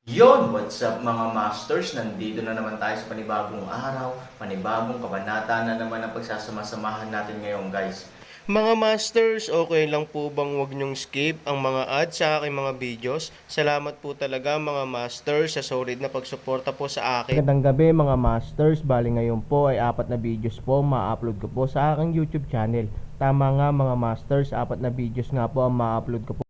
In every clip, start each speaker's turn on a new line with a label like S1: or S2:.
S1: What's up mga masters? Nandito na naman tayo sa panibagong araw, panibagong kabanata na naman ang pagsasama-samahan natin ngayon guys. Mga masters, okay lang po bang wag nyong skip ang mga ads sa aking mga videos? Salamat po talaga mga masters sa solid na pagsuporta po sa akin. Magandang gabi mga masters, bali ngayon po ay 4 na videos po ma-upload ko po sa aking YouTube channel. Tama nga mga masters, 4 na videos nga po ang ma-upload ko po.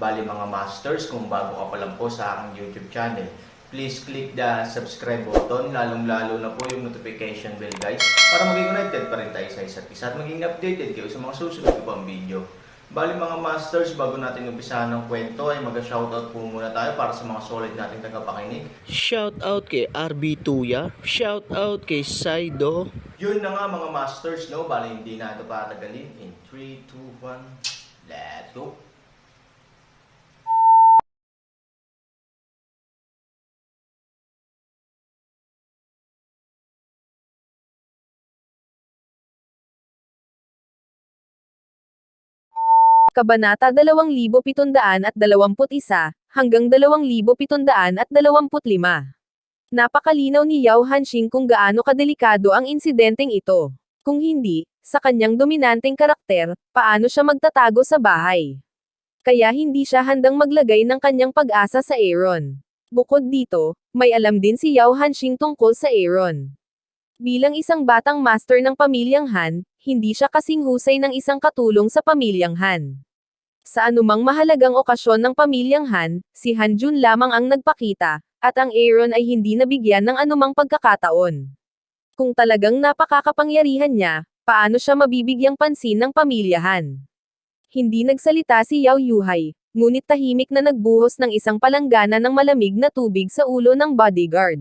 S1: Bali mga masters, kung bago ka pa lang po sa aking YouTube channel, please click the subscribe button, lalong-lalo na po yung notification bell guys, para maging connected pa rin tayo sa isa't isa at maging updated kayo sa mga susunod ko pang video. Bali mga masters, bago natin umpisahan ng kwento ay mag-shoutout po muna tayo para sa mga solid nating tagapakinig. Shoutout kay RB Tuya, shoutout kay Saido. Yun na nga mga masters, no? Bali hindi na ito patagalin. In 3, 2, 1, let's go!
S2: Kabanata 2721 hanggang 2725. Napakalinaw ni Yao Hanxing kung gaano kadelikado ang insidenteng ito. Kung hindi, sa kanyang dominanteng karakter, paano siya magtatago sa bahay? Kaya hindi siya handang maglagay ng kanyang pag-asa sa Aaron. Bukod dito, may alam din si Yao Hanxing tungkol sa Aaron. Bilang isang batang master ng pamilyang Han, hindi siya kasing husay ng isang katulong sa pamilyang Han. Sa anumang mahalagang okasyon ng pamilyang Han, si Han Jun lamang ang nagpakita, at ang Aaron ay hindi nabigyan ng anumang pagkakataon. Kung talagang napakakapangyarihan niya, paano siya mabibigyang pansin ng pamilya Han? Hindi nagsalita si Yao Yuhai, ngunit tahimik na nagbuhos ng isang palanggana ng malamig na tubig sa ulo ng bodyguard.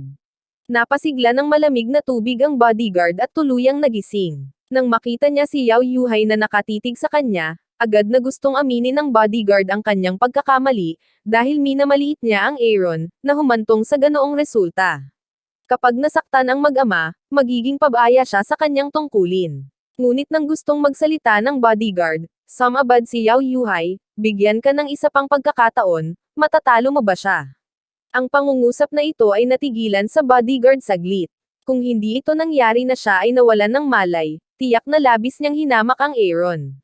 S2: Napasigla ng malamig na tubig ang bodyguard at tuluyang nagising. Nang makita niya si Yao Yuhai na nakatitig sa kanya, agad na gustong aminin ng bodyguard ang kanyang pagkakamali, dahil minamaliit niya ang Aaron, na humantong sa ganoong resulta. Kapag nasaktan ang mag-ama, magiging pabaya siya sa kanyang tungkulin. Ngunit nang gustong magsalita ng bodyguard, sumabad si Yao Yuhai, bigyan ka ng isa pang pagkakataon, matatalo mo ba siya? Ang pangungusap na ito ay natigilan sa bodyguard saglit. Kung hindi ito nangyari na siya ay nawalan ng malay, tiyak na labis niyang hinamak ang Aaron.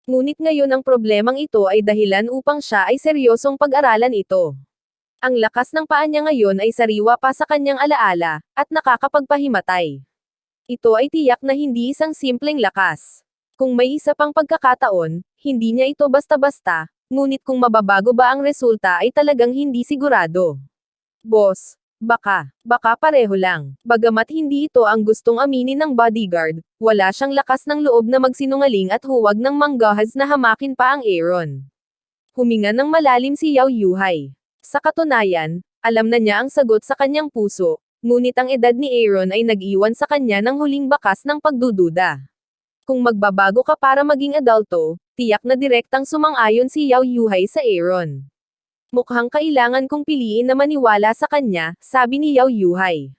S2: Ngunit ngayon ang problemang ito ay dahilan upang siya ay seryosong pag-aralan ito. Ang lakas ng paa niya ngayon ay sariwa pa sa kanyang alaala, at nakakapagpahimatay. Ito ay tiyak na hindi isang simpleng lakas. Kung may isa pang pagkakataon, hindi niya ito basta-basta, ngunit kung mababago ba ang resulta ay talagang hindi sigurado. Boss, baka pareho lang. Bagamat hindi ito ang gustong aminin ng bodyguard, wala siyang lakas ng loob na magsinungaling at huwag ng manggahas na hamakin pa ang Aaron. Huminga ng malalim si Yao Yuhai. Sa katunayan, alam na niya ang sagot sa kanyang puso, ngunit ang edad ni Aaron ay nag-iwan sa kanya ng huling bakas ng pagdududa. Kung magbabago ka para maging adulto, tiyak na direktang sumang-ayon si Yao Yuhai sa Aaron. Mukhang kailangan kong piliin na maniwala sa kanya, sabi ni Yao Yuhai.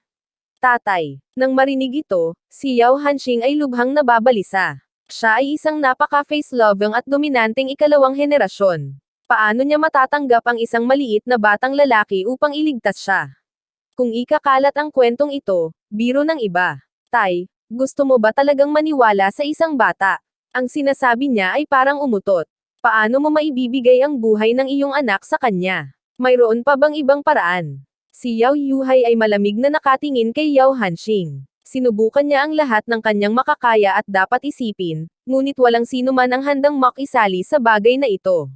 S2: Tatay. Nang marinig ito, si Yao Hanxing ay lubhang nababalisa. Siya ay isang napaka-face-loving at dominanteng ikalawang henerasyon. Paano niya matatanggap ang isang maliit na batang lalaki upang iligtas siya? Kung ikakalat ang kwentong ito, biro ng iba. Tay, gusto mo ba talagang maniwala sa isang bata? Ang sinasabi niya ay parang umutot. Paano mo maibibigay ang buhay ng iyong anak sa kanya? Mayroon pa bang ibang paraan? Si Yao Yuhai ay malamig na nakatingin kay Yao Hanxing. Sinubukan niya ang lahat ng kanyang makakaya at dapat isipin, ngunit walang sino man ang handang makisali sa bagay na ito.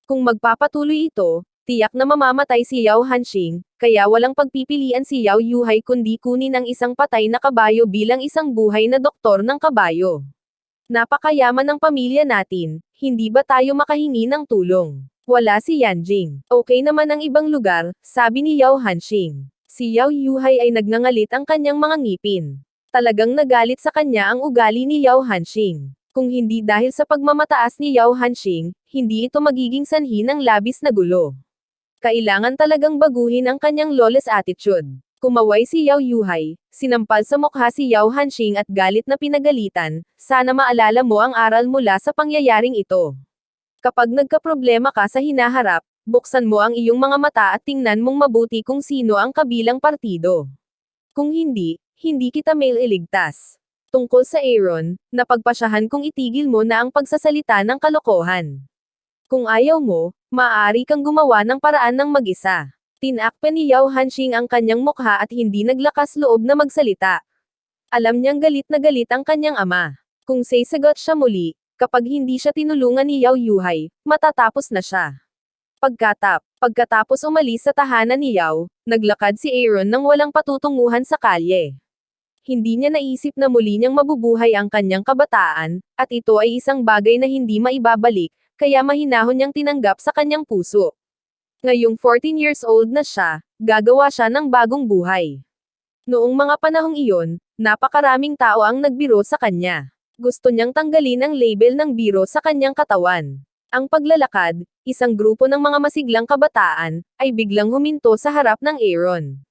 S2: Kung magpapatuloy ito, tiyak na mamamatay si Yao Hanxing, kaya walang pagpipilian si Yao Yuhai kundi kunin ang isang patay na kabayo bilang isang buhay na doktor ng kabayo. Napakayaman ng pamilya natin, hindi ba tayo makahingi ng tulong? Wala si Yanjing. Okay naman ang ibang lugar, sabi ni Yao Hanxing. Si Yao Yuhai ay nagngangalit ang kanyang mga ngipin. Talagang nagalit sa kanya ang ugali ni Yao Hanxing. Kung hindi dahil sa pagmamataas ni Yao Hanxing, hindi ito magiging sanhi ng labis na gulo. Kailangan talagang baguhin ang kanyang lawless attitude. Kumaway si Yao Yuhai, sinampal sa mukha si Yao Hanxing at galit na pinagalitan, sana maalala mo ang aral mula sa pangyayaring ito. Kapag nagkaproblema ka sa hinaharap, buksan mo ang iyong mga mata at tingnan mong mabuti kung sino ang kabilang partido. Kung hindi, hindi kita mailigtas. Tungkol sa Aaron, napagpasyahan kong itigil mo na ang pagsasalita ng kalokohan. Kung ayaw mo, maaari kang gumawa ng paraan ng mag-isa. Tinakpan ni Yao Hanxing ang kanyang mukha at hindi naglakas loob na magsalita. Alam niyang galit na galit ang kanyang ama. Kung sasagot siya muli, kapag hindi siya tinulungan ni Yao Yuhai, matatapos na siya. Pagkatapos umalis sa tahanan ni Yao, naglakad si Aaron nang walang patutunguhan sa kalye. Hindi niya naisip na muli niyang mabubuhay ang kanyang kabataan, at ito ay isang bagay na hindi maibabalik, kaya mahinahon niyang tinanggap sa kanyang puso. Ngayong 14 years old na siya, gagawa siya ng bagong buhay. Noong mga panahong iyon, napakaraming tao ang nagbiro sa kanya. Gusto niyang tanggalin ang label ng biro sa kanyang katawan. Ang paglalakad, isang grupo ng mga masiglang kabataan, ay biglang huminto sa harap ng Aaron.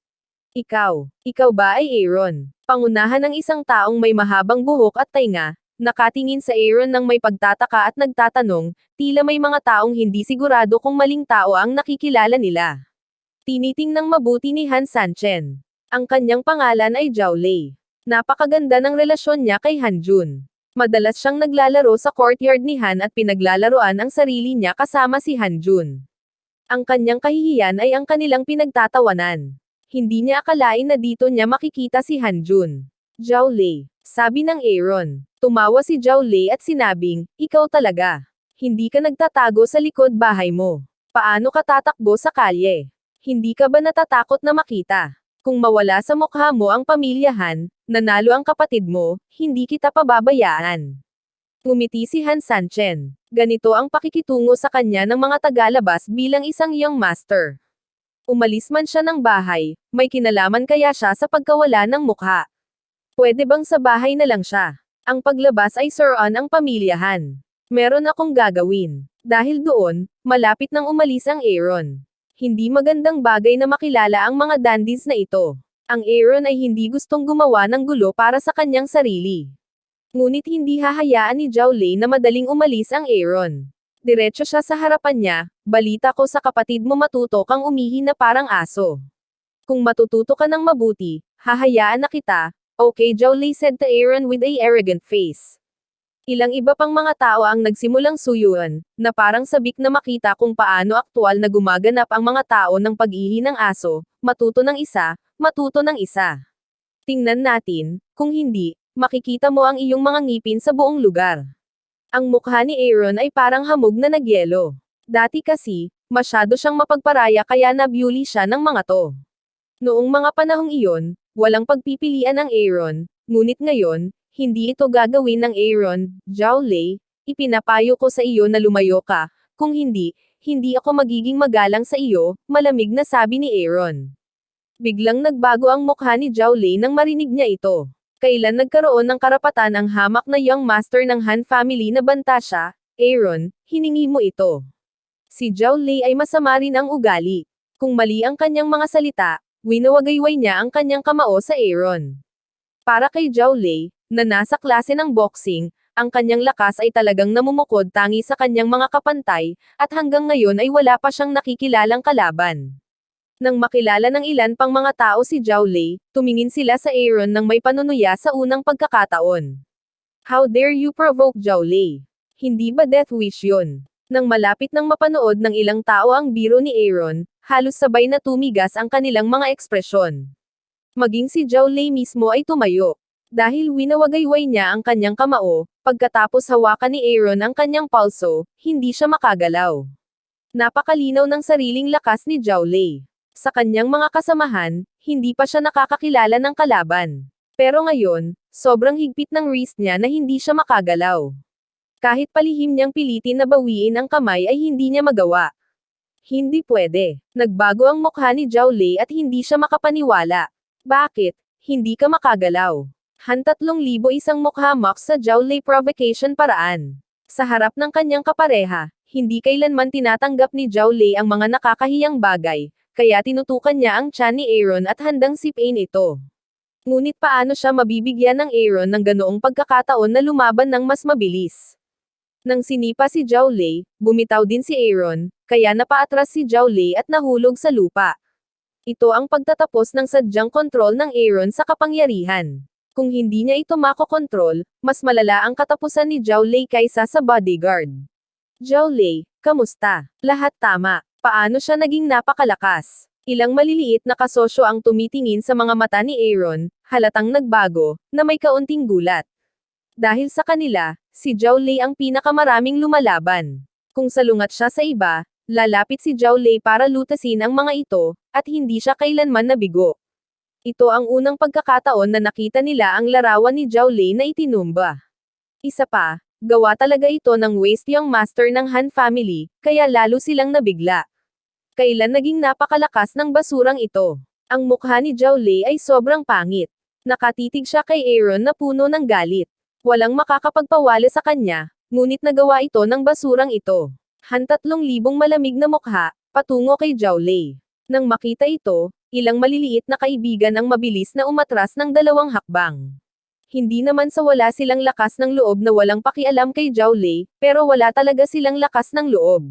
S2: Ikaw ba ay Aaron? Pangunahan ng isang taong may mahabang buhok at tainga, nakatingin sa Aaron ng may pagtataka at nagtatanong, tila may mga taong hindi sigurado kung maling tao ang nakikilala nila. Tinitingnang mabuti ni Han Sanchen. Ang kanyang pangalan ay Zhao Lei. Napakaganda ng relasyon niya kay Han Jun. Madalas siyang naglalaro sa courtyard ni Han at pinaglalaroan ang sarili niya kasama si Han Jun. Ang kanyang kahihiyan ay ang kanilang pinagtatawanan. Hindi niya akalain na dito niya makikita si Han Jun. Zhao Lei, sabi ng Aaron. Tumawa si Zhao Lei at sinabing, ikaw talaga. Hindi ka nagtatago sa likod bahay mo. Paano ka tatakbo sa kalye? Hindi ka ba natatakot na makita? Kung mawala sa mukha mo ang pamilyahan, nanalo ang kapatid mo, hindi kita pababayaan. Ngumiti si Han Sanchen. Ganito ang pakikitungo sa kanya ng mga tagalabas bilang isang young master. Umalis man siya ng bahay, may kinalaman kaya siya sa pagkawala ng mukha? Pwede bang sa bahay na lang siya? Ang paglabas ay suruan ang pamilyahan. Meron akong gagawin. Dahil doon, malapit nang umalis ang Aaron. Hindi magandang bagay na makilala ang mga dandies na ito. Ang Aaron ay hindi gustong gumawa ng gulo para sa kanyang sarili. Ngunit hindi hahayaan ni Zhao Lei na madaling umalis ang Aaron. Diretso siya sa harapan niya, balita ko sa kapatid mo matuto kang umihi na parang aso. Kung matututo ka ng mabuti, hahayaan na kita. Okay, Zhao Lei said to Aaron with a arrogant face. Ilang iba pang mga tao ang nagsimulang suyuan, na parang sabik na makita kung paano aktwal na gumaganap ang mga tao ng pag-ihi ng aso, matuto ng isa. Tingnan natin, kung hindi, makikita mo ang iyong mga ngipin sa buong lugar. Ang mukha ni Aaron ay parang hamog na nagyelo. Dati kasi, masyado siyang mapagparaya kaya nabully siya ng mga to. Noong mga panahong iyon, walang pagpipilian ng Aaron, ngunit ngayon, hindi ito gagawin ng Aaron. Zhao Lei, ipinapayo ko sa iyo na lumayo ka, kung hindi, hindi ako magiging magalang sa iyo, malamig na sabi ni Aaron. Biglang nagbago ang mukha ni Zhao Lei nang marinig niya ito. Kailan nagkaroon ng karapatan ang hamak na young master ng Han family na banta siya? Aaron, hiningi mo ito. Si Zhao Lei ay masama rin ang ugali. Kung mali ang kanyang mga salita, winawagayway niya ang kanyang kamao sa Aaron. Para kay Zhao Lei, na nasa klase ng boxing, ang kanyang lakas ay talagang namumukod tangi sa kanyang mga kapantay, at hanggang ngayon ay wala pa siyang nakikilalang kalaban. Nang makilala ng ilan pang mga tao si Zhao Lei, tumingin sila sa Aaron nang may panunuya sa unang pagkakataon. How dare you provoke Zhao Lei? Hindi ba death wish yun? Nang malapit nang mapanood ng ilang tao ang biro ni Aaron, halos sabay na tumigas ang kanilang mga ekspresyon. Maging si Zhao Lei mismo ay tumayo. Dahil winawagayway niya ang kanyang kamao, pagkatapos hawakan ni Aaron ang kanyang pulso, hindi siya makagalaw. Napakalinaw ng sariling lakas ni Zhao Lei. Sa kanyang mga kasamahan, hindi pa siya nakakakilala ng kalaban. Pero ngayon, sobrang higpit ng wrist niya na hindi siya makagalaw. Kahit palihim niyang pilitin na bawiin ang kamay ay hindi niya magawa. Hindi pwede. Nagbago ang mukha ni Zhao Lei at hindi siya makapaniwala. Bakit? Hindi ka makagalaw. Han 3,000 isang mukha mock sa Zhao Lei provocation paraan. Sa harap ng kanyang kapareha, hindi kailanman tinatanggap ni Zhao Lei ang mga nakakahiyang bagay, kaya tinutukan niya ang tiyan ni Aaron at handang sipain ito. Ngunit paano siya mabibigyan ng Aaron ng ganoong pagkakataon na lumaban ng mas mabilis? Nang sinipa si Zhao Lei, bumitaw din si Aaron, kaya napaatras si Zhao Lei at nahulog sa lupa. Ito ang pagtatapos ng sadyang kontrol ng Aaron sa kapangyarihan. Kung hindi niya ito makokontrol, mas malala ang katapusan ni Zhao Lei kaysa sa bodyguard. Zhao Lei, kamusta? Lahat tama. Paano siya naging napakalakas? Ilang maliliit na kasosyo ang tumitingin sa mga mata ni Aaron, halatang nagbago, na may kaunting gulat. Dahil sa kanila, si Zhao Lei ang pinakamaraming lumalaban. Kung salungat siya sa iba, lalapit si Zhao Lei para lutasin ang mga ito, at hindi siya kailanman nabigo. Ito ang unang pagkakataon na nakita nila ang larawan ni Zhao Lei na itinumba. Isa pa, gawa talaga ito ng waste yung master ng Han family, kaya lalo silang nabigla. Kailan naging napakalakas ng basurang ito? Ang mukha ni Zhao Lei ay sobrang pangit. Nakatitig siya kay Aaron na puno ng galit. Walang makakapagpawala sa kanya, ngunit nagawa ito ng basurang ito. Han 3,000 malamig na mukha, patungo kay Zhao Lei. Nang makita ito, ilang maliliit na kaibigan ang mabilis na umatras ng 2 hakbang. Hindi naman sa wala silang lakas ng loob na walang pakialam kay Zhao Lei, pero wala talaga silang lakas ng loob.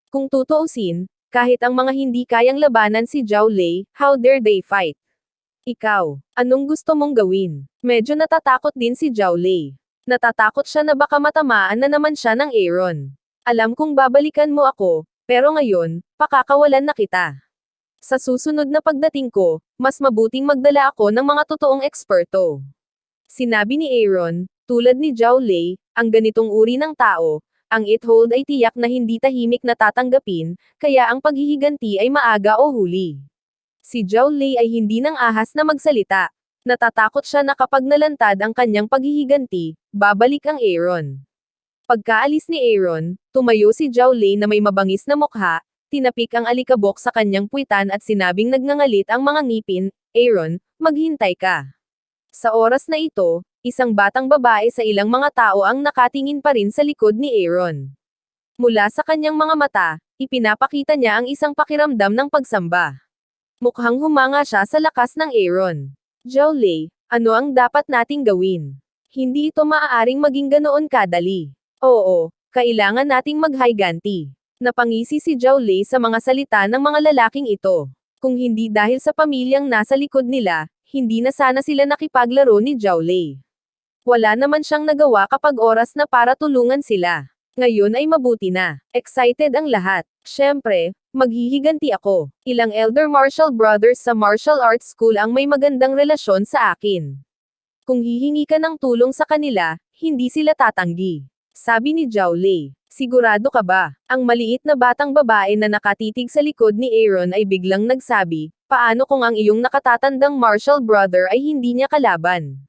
S2: Kung tutuusin, kahit ang mga hindi kayang labanan si Zhao Lei, how dare they fight? Ikaw, anong gusto mong gawin? Medyo natatakot din si Zhao Lei. Natatakot siya na baka matamaan na naman siya ng Aaron. Alam kong babalikan mo ako, pero ngayon, pakakawalan na kita. Sa susunod na pagdating ko, mas mabuting magdala ako ng mga totoong eksperto. Sinabi ni Aaron, tulad ni Zhao Lei, ang ganitong uri ng tao, ang It-hold ay tiyak na hindi tahimik na tatanggapin, kaya ang paghihiganti ay maaga o huli. Si Zhao Lei ay hindi nang ahas na magsalita. Natatakot siya na kapag nalantad ang kanyang paghihiganti, babalik ang Aaron. Pagkaalis ni Aaron, tumayo si Zhao Lei na may mabangis na mukha, tinapik ang alikabok sa kanyang puwitan at sinabing nagngangalit ang mga ngipin, Aaron, maghintay ka. Sa oras na ito, isang batang babae sa ilang mga tao ang nakatingin pa rin sa likod ni Aaron. Mula sa kanyang mga mata, ipinapakita niya ang isang pakiramdam ng pagsamba. Mukhang humanga siya sa lakas ng Aaron. Zhao Lei, ano ang dapat nating gawin? Hindi ito maaaring maging ganoon kadali. Oo, kailangan nating maghiganti. Napangisi si Zhao Lei sa mga salita ng mga lalaking ito. Kung hindi dahil sa pamilyang nasa likod nila, hindi na sana sila nakipaglaro ni Zhao Lei. Wala naman siyang nagawa kapag oras na para tulungan sila. Ngayon ay mabuti na. Excited ang lahat. Siyempre, maghihiganti ako. Ilang elder martial brothers sa martial arts school ang may magandang relasyon sa akin. Kung hihingi ka ng tulong sa kanila, hindi sila tatanggi. Sabi ni Zhao Lei. Sigurado ka ba? Ang maliit na batang babae na nakatitig sa likod ni Aaron ay biglang nagsabi, paano kung ang iyong nakatatandang martial brother ay hindi niya kalaban?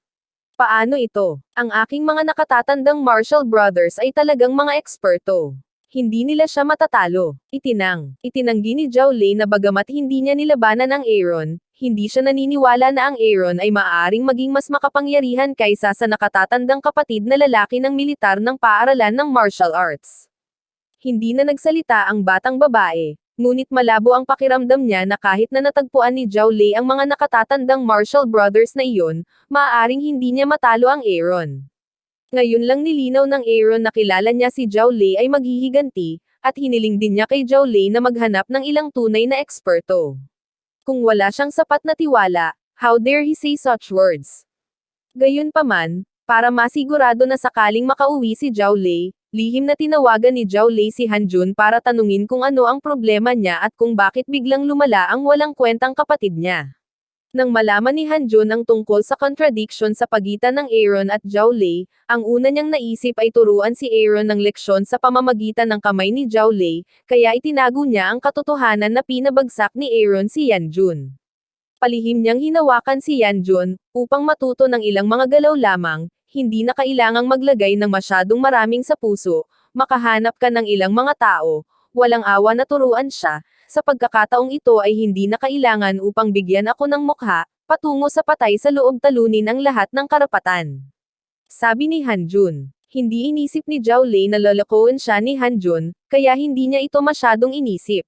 S2: Paano ito? Ang aking mga nakatatandang martial brothers ay talagang mga eksperto. Hindi nila siya matatalo. Itinanggi ni Zhao Lei na bagamat hindi niya nilabanan ang Aaron, hindi siya naniniwala na ang Aaron ay maaaring maging mas makapangyarihan kaysa sa nakatatandang kapatid na lalaki ng militar ng paaralan ng martial arts. Hindi na nagsalita ang batang babae, ngunit malabo ang pakiramdam niya na kahit na natagpuan ni Zhao Lei ang mga nakatatandang martial brothers na iyon, maaaring hindi niya matalo ang Aaron. Ngayon lang nilinaw ng Aaron na kilala niya si Zhao Lei ay maghihiganti, at hiniling din niya kay Zhao Lei na maghanap ng ilang tunay na eksperto. Kung wala siyang sapat na tiwala, how dare he say such words? Gayunpaman, para masigurado na sakaling makauwi si Zhao Lei, lihim na tinawagan ni Zhao Lei si Han Jun para tanungin kung ano ang problema niya at kung bakit biglang lumala ang walang kwentang kapatid niya. Nang malaman ni Han Jun ang tungkol sa contradiction sa pagitan ng Aaron at Zhao Lei, ang una niyang naisip ay turuan si Aaron ng leksyon sa pamamagitan ng kamay ni Zhao Lei, kaya itinago niya ang katotohanan na pinabagsak ni Aaron si Yan Jun. Palihim niyang hinawakan si Yan Jun, upang matuto ng ilang mga galaw lamang, hindi na kailangang maglagay ng masyadong maraming sa puso, makahanap ka ng ilang mga tao, walang awa na turuan siya, sa pagkakataong ito ay hindi na kailangan upang bigyan ako ng mukha, patungo sa patay sa loob talunin ang lahat ng karapatan. Sabi ni Han Jun. Hindi inisip ni Zhao Lei na lalakoan siya ni Han Jun, kaya hindi niya ito masyadong inisip.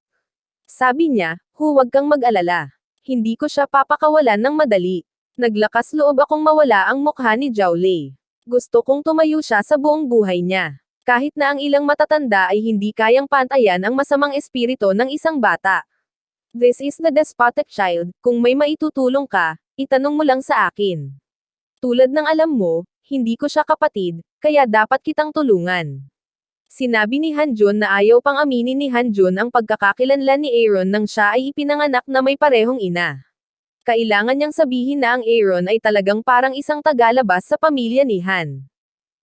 S2: Sabi niya, Huwag kang mag-alala. Hindi ko siya papakawalan ng madali. Naglakas loob akong mawala ang mukha ni Jowley. Gusto kong tumayo siya sa buong buhay niya. Kahit na ang ilang matatanda ay hindi kayang pantayan ang masamang espiritu ng isang bata. This is the despotic child, kung may maitutulong ka, itanong mo lang sa akin. Tulad ng alam mo, hindi ko siya kapatid, kaya dapat kitang tulungan. Sinabi ni Hanjun na ayaw pang aminin ni Hanjun ang pagkakakilanlan ni Aaron nang siya ay ipinanganak na may parehong ina. Kailangan niyang sabihin na ang Aaron ay talagang parang isang tagalabas sa pamilya ni Han.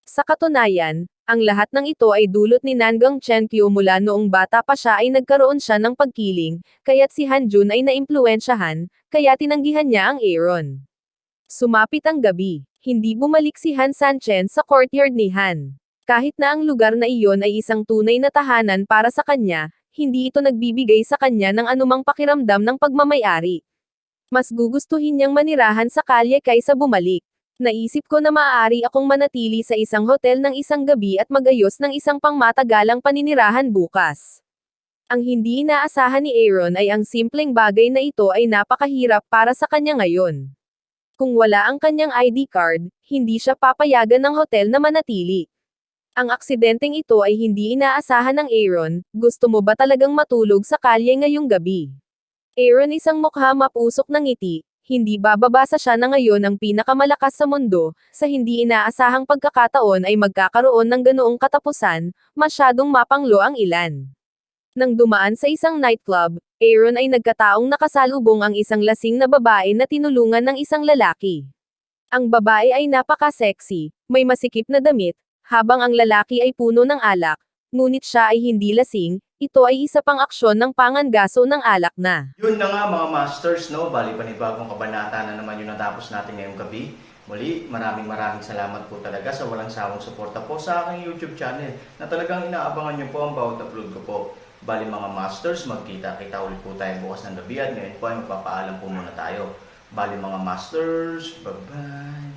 S2: Sa katunayan, ang lahat ng ito ay dulot ni Nangang Chenkyu mula noong bata pa siya ay nagkaroon siya ng pagkiling, kaya't si Hanjun ay naimpluwensyahan, kaya tinanggihan niya ang Aaron. Sumapit ang gabi. Hindi bumalik si Han Sanchen sa courtyard ni Han. Kahit na ang lugar na iyon ay isang tunay na tahanan para sa kanya, hindi ito nagbibigay sa kanya ng anumang pakiramdam ng pagmamayari. Mas gugustuhin niyang manirahan sa kalye kaysa bumalik. Naisip ko na maaari akong manatili sa isang hotel ng isang gabi at magayos ng isang pangmatagalang paninirahan bukas. Ang hindi inaasahan ni Aaron ay ang simpleng bagay na ito ay napakahirap para sa kanya ngayon. Kung wala ang kanyang ID card, hindi siya papayagan ng hotel na manatili. Ang aksidenteng ito ay hindi inaasahan ng Aaron. Gusto mo ba talagang matulog sa kalye ngayong gabi? Aaron isang mukha mapusok ng ngiti, hindi bababasa siya na ngayon ang pinakamalakas sa mundo, sa hindi inaasahang pagkakataon ay magkakaroon ng ganoong katapusan, masyadong mapanglo ang ilan. Nang dumaan sa isang nightclub, Aaron ay nagkataong nakasalubong ang isang lasing na babae na tinulungan ng isang lalaki. Ang babae ay napaka-sexy, may masikip na damit, habang ang lalaki ay puno ng alak, ngunit siya ay hindi lasing, ito ay isa pang aksyon ng pangangaso ng alak na.
S1: Yun na nga mga masters, no? Bali panibagong kabanata na naman yung natapos natin ngayong gabi. Muli, maraming salamat po talaga sa walang sawang suporta po sa aking YouTube channel na talagang inaabangan nyo po ang bawat upload ko po. Bali mga masters, magkita-kita ulit po tayo bukas ng gabi at ngayon po ay magpapaalam po muna tayo. Bali mga masters, bye-bye!